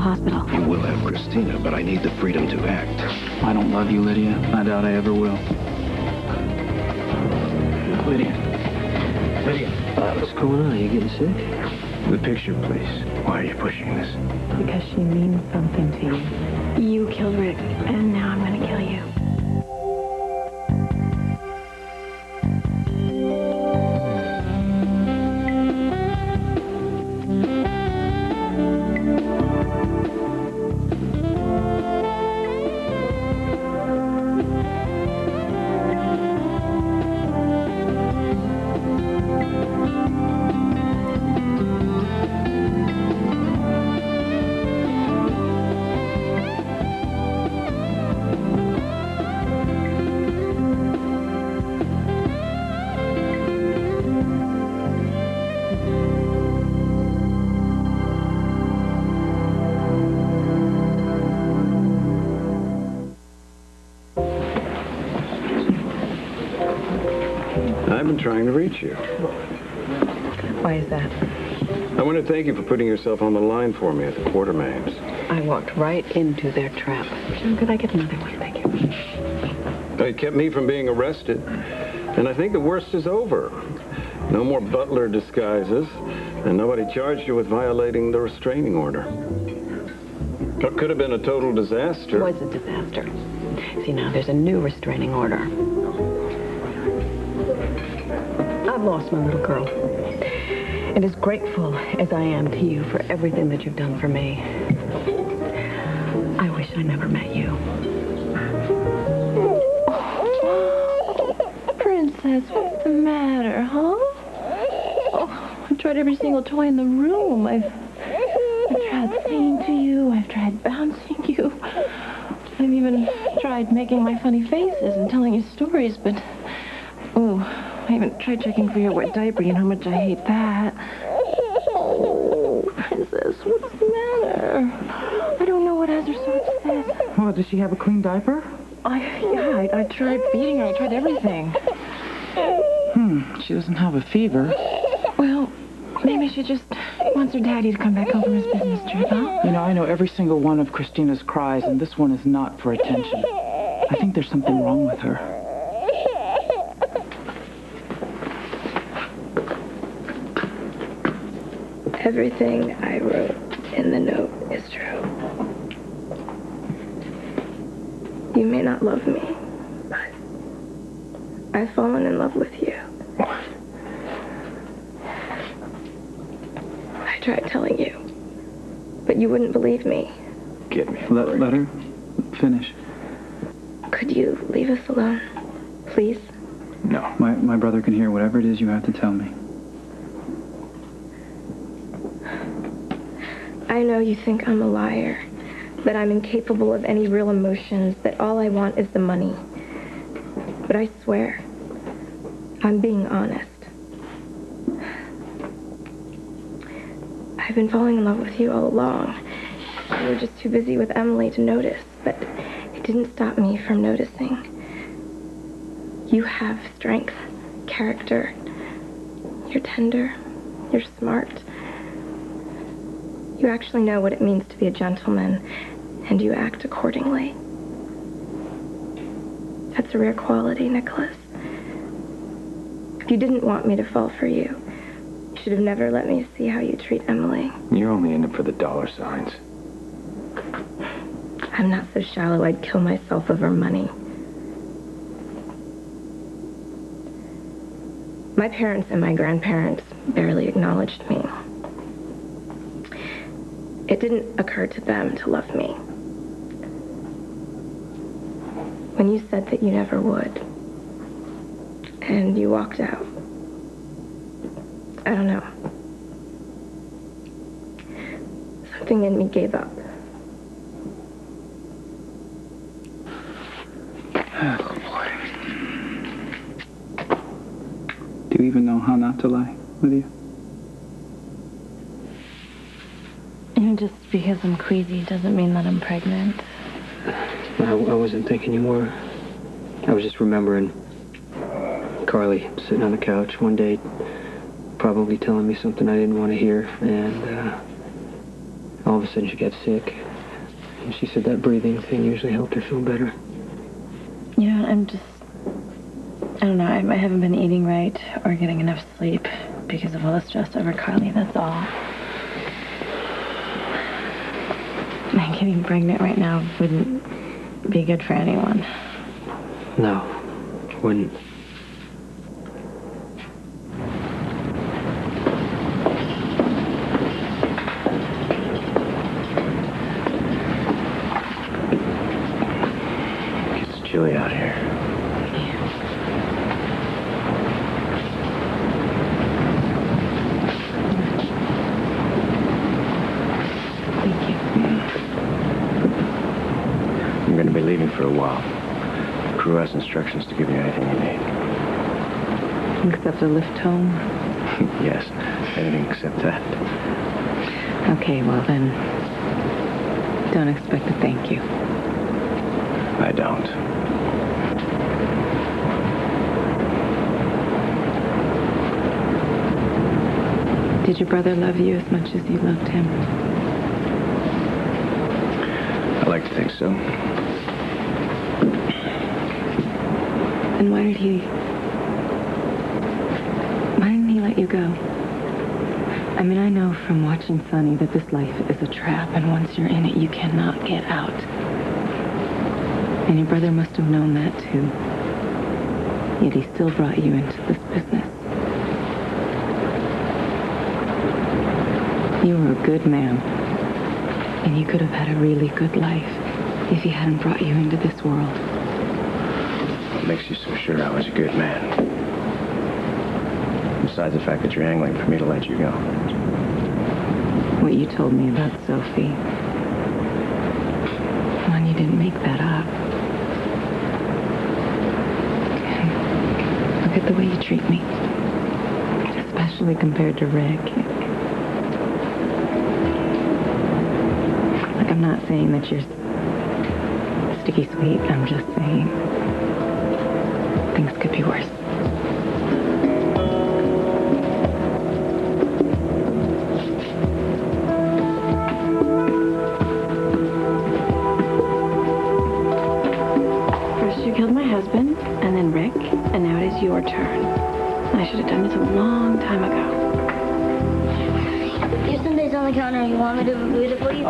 hospital. You will have Christina, but I need the freedom to act. I don't love you, Lydia. I doubt I ever will. Lydia. Lydia. What's going on? Are you getting sick? The picture, please. Why are you pushing this? Because she means something to you. You killed Rick, and now I'm gonna kill you. I've been trying to reach you. Why is that? I want to thank you for putting yourself on the line for me at the Quartermains. I walked right into their trap. Could I get another one? Thank you. It kept me from being arrested, and I think the worst is over. No more butler disguises, and nobody charged you with violating the restraining order. It could have been a total disaster. It was a disaster. See, now there's a new restraining order. I've lost my little girl. And as grateful as I am to you for everything that you've done for me, I wish I never met you. Princess, what's the matter, huh? Oh, I've tried every single toy in the room. I've tried singing to you. I've tried bouncing you. I've even tried making my funny faces and telling you stories, but... Oh, I even tried checking for your wet diaper. You know how much I hate that. Oh, Princess, what's the matter? I don't know what has her so upset. Well, does she have a clean diaper? I tried feeding her. I tried everything. She doesn't have a fever. Well, maybe she just wants her daddy to come back home from his business trip, huh? You know, I know every single one of Christina's cries, and this one is not for attention. I think there's something wrong with her. Everything I wrote in the note is true. You may not love me, but I've fallen in love with you. I tried telling you, but you wouldn't believe me. Get me. Let her finish. Could you leave us alone, please? No. My brother can hear whatever it is you have to tell me. I know you think I'm a liar, that I'm incapable of any real emotions, that all I want is the money. But I swear, I'm being honest. I've been falling in love with you all along. You were just too busy with Emily to notice, but it didn't stop me from noticing. You have strength, character. You're tender, you're smart. You actually know what it means to be a gentleman, and you act accordingly. That's a rare quality, Nicholas. If you didn't want me to fall for you, you should have never let me see how you treat Emily. You're only in it for the dollar signs. I'm not so shallow I'd kill myself over money. My parents and my grandparents barely acknowledged me. It didn't occur to them to love me. When you said that you never would, and you walked out, I don't know. Something in me gave up. Oh, boy. Do you even know how not to lie, Lydia? And just because I'm queasy doesn't mean that I'm pregnant. I wasn't thinking you were. I was just remembering Carly sitting on the couch one day, probably telling me something I didn't want to hear, and all of a sudden she got sick. And she said that breathing thing usually helped her feel better. You know, I don't know, I haven't been eating right or getting enough sleep because of all the stress over Carly, that's all. And getting pregnant right now wouldn't be good for anyone. No, wouldn't. It's chilly out here. Thank you. I'm going to be leaving for a while. The crew has instructions to give you anything you need. Except a lift home? Yes, anything except that. Okay, well then, don't expect a thank you. I don't. Did your brother love you as much as you loved him? I like to think so. Then why didn't he let you go? I mean, I know from watching Sonny that this life is a trap, and once you're in it, you cannot get out. And your brother must have known that, too. Yet he still brought you into this business. You were a good man, and you could have had a really good life if he hadn't brought you into this world. What makes you so sure I was a good man? Besides the fact that you're angling for me to let you go. What you told me about Sophie. Well, you didn't make that up. And look at the way you treat me. Especially compared to Rick. Like, I'm not saying that you're sticky sweet. I'm just saying things could be worse. Husband, and then Rick, and now it is your turn. I should have done this a long time ago. Your Sunday's on the counter. You want me to read it for you?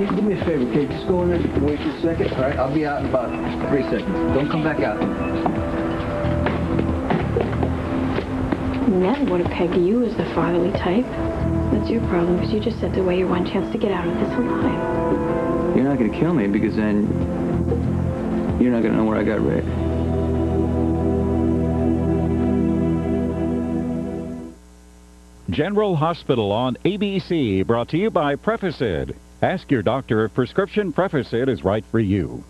You can do me a favor, okay? Just go in there and wait just a second, all right? I'll be out in about 3 seconds. Don't come back out. Never would have pegged you as the fatherly type. That's your problem, because you just sent away your one chance to get out of this alive. You're not going to kill me because then you're not going to know where I got Rick. General Hospital on ABC, brought to you by Prefacid. Ask your doctor if prescription Prefacid is right for you.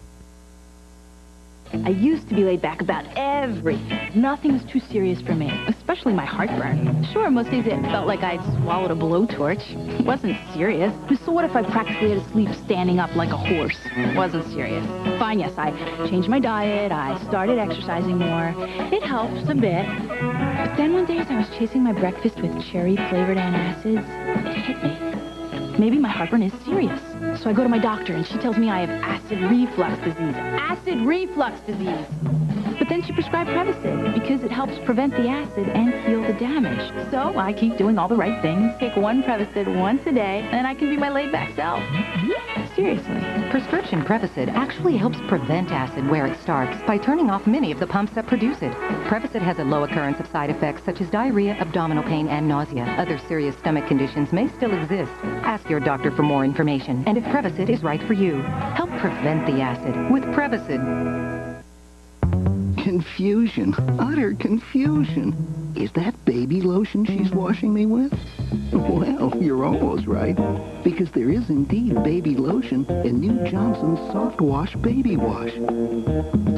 I used to be laid back about everything. Nothing was too serious for me, especially my heartburn. Sure, most days it felt like I'd swallowed a blowtorch. It wasn't serious. So what if I practically had to sleep standing up like a horse? It wasn't serious. Fine, yes, I changed my diet. I started exercising more. It helps a bit. But then one day as I was chasing my breakfast with cherry-flavored antacids, it hit me. Maybe my heartburn is serious. So I go to my doctor and she tells me I have acid reflux disease. Acid reflux disease! But then she prescribed Prevacid because it helps prevent the acid and heal the damage. So I keep doing all the right things, take one Prevacid once a day, and I can be my laid-back self. Seriously. Prescription Prevacid actually helps prevent acid where it starts by turning off many of the pumps that produce it. Prevacid has a low occurrence of side effects such as diarrhea, abdominal pain, and nausea. Other serious stomach conditions may still exist. Ask your doctor for more information and if Prevacid is right for you. Help prevent the acid with Prevacid. Confusion. Utter confusion. Is that baby lotion she's washing me with? Well, you're almost right. Because there is indeed baby lotion in new Johnson's Soft Wash Baby Wash.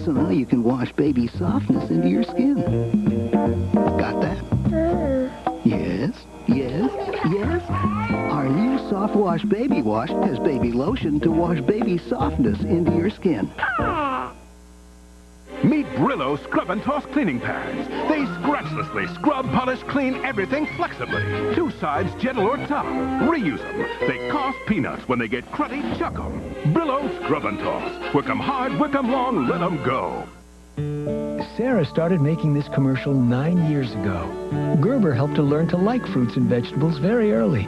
So now you can wash baby softness into your skin. Got that? Yes, yes, yes. Our new Soft Wash Baby Wash has baby lotion to wash baby softness into your skin. Meet Brillo Scrub and Toss cleaning pads. They scratchlessly scrub, polish, clean everything flexibly. Two sides, gentle or tough. Reuse them. They cost peanuts. When they get cruddy, chuck them. Brillo Scrub and Toss. Wick 'em hard, wick 'em long, let 'em go. Sarah started making this commercial 9 years ago. Gerber helped her learn to like fruits and vegetables very early.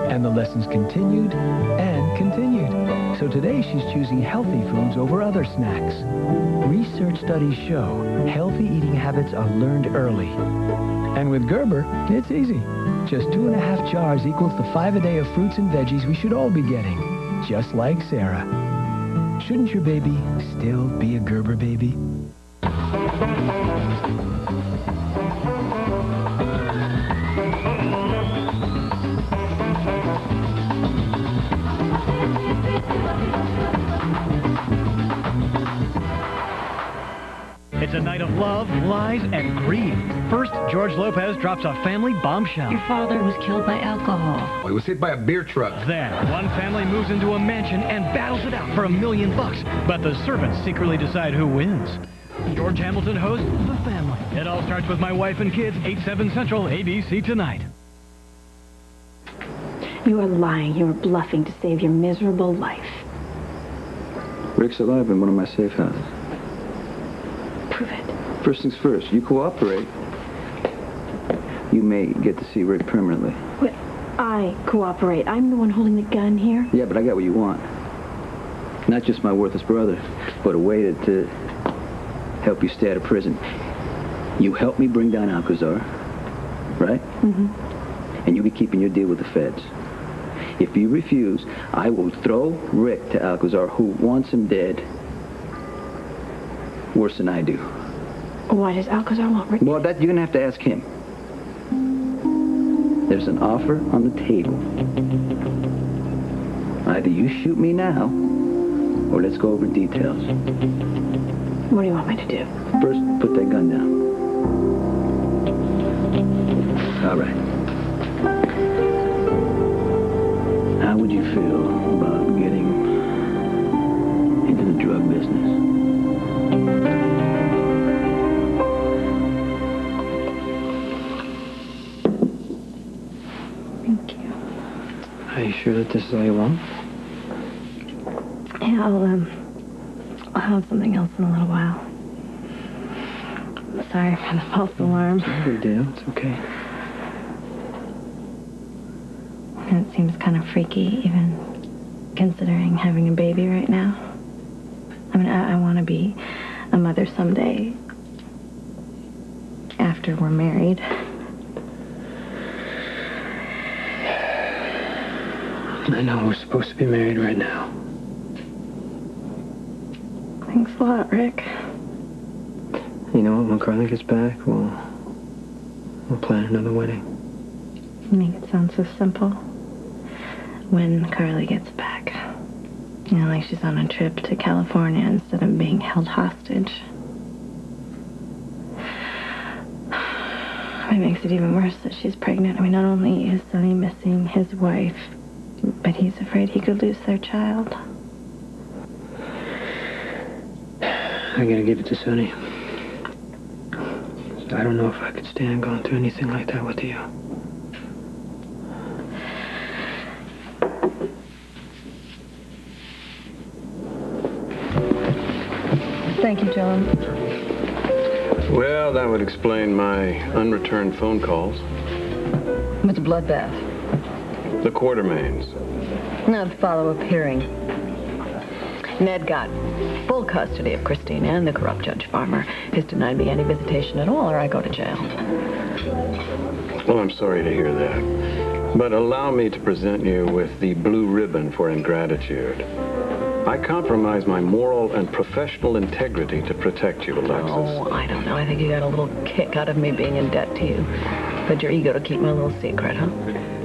And the lessons continued and continued. So today she's choosing healthy foods over other snacks. Research studies show healthy eating habits are learned early. And with Gerber, it's easy. Just 2.5 jars equals the 5 a day of fruits and veggies we should all be getting. Just like Sarah. Shouldn't your baby still be a Gerber baby? It's a night of love, lies, and greed. First, George Lopez drops a family bombshell. Your father was killed by alcohol. He was hit by a beer truck. Then, one family moves into a mansion and battles it out for $1 million. But the servants secretly decide who wins. George Hamilton hosts The Family. It all starts with My Wife and Kids, 8/7 Central, ABC tonight. You are lying. You are bluffing to save your miserable life. Rick's alive in one of my safe houses. Prove it. First things first, you cooperate, you may get to see Rick permanently. Well, I cooperate. I'm the one holding the gun here. Yeah, but I got what you want. Not just my worthless brother, but a way to help you stay out of prison. You help me bring down Alcazar, right? Mm-hmm. And you'll be keeping your deal with the feds. If you refuse, I will throw Rick to Alcazar, who wants him dead worse than I do. Why does Alcazar want Rick? Well, that you're going to have to ask him. There's an offer on the table. Either you shoot me now, or let's go over details. What do you want me to do? First, put that gun down. All right. How would you feel about getting into the drug business? Thank you. Are you sure that this is all you want? Yeah, I'll have something else in a little while. Sorry for the false alarm. It's no big deal. It's okay. And it seems kind of freaky, even considering having a baby right now. I mean, I want to be a mother someday after we're married. I know we're supposed to be married right now. Thanks a lot, Rick. You know what? When Carly gets back, we'll plan another wedding. You make it sound so simple. When Carly gets back. You know, like she's on a trip to California instead of being held hostage. It makes it even worse that she's pregnant. I mean, not only is Sonny missing his wife, but he's afraid he could lose their child. I gotta give it to Sonny. I don't know if I could stand going through anything like that with you. Thank you, John. Well, that would explain my unreturned phone calls. What's a bloodbath? The Quartermains. Now, the follow-up hearing. Ned got full custody of Christina and the corrupt Judge Farmer. Has denied me any visitation at all, or I go to jail. Well, I'm sorry to hear that. But allow me to present you with the blue ribbon for ingratitude. I compromise my moral and professional integrity to protect you, Alexis. Oh, I don't know. I think you got a little kick out of me being in debt to you. But your ego to keep my little secret, huh?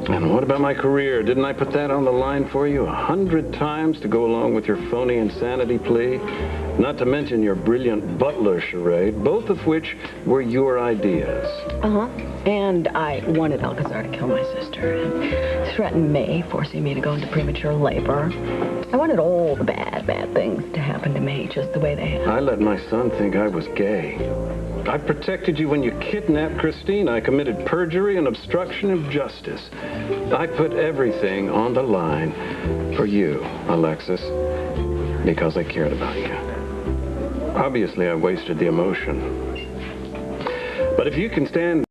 And what about my career? Didn't I put that on the line for you 100 times to go along with your phony insanity plea? Not to mention your brilliant butler charade, both of which were your ideas. Uh-huh. And I wanted Alcazar to kill my sister and threaten me, forcing me to go into premature labor. I wanted all the bad things to happen to me just the way they happened. I let my son think I was gay. I protected you when you kidnapped Christine. I committed perjury and obstruction of justice. I put everything on the line for you, Alexis, because I cared about you. Obviously, I wasted the emotion. But if you can stand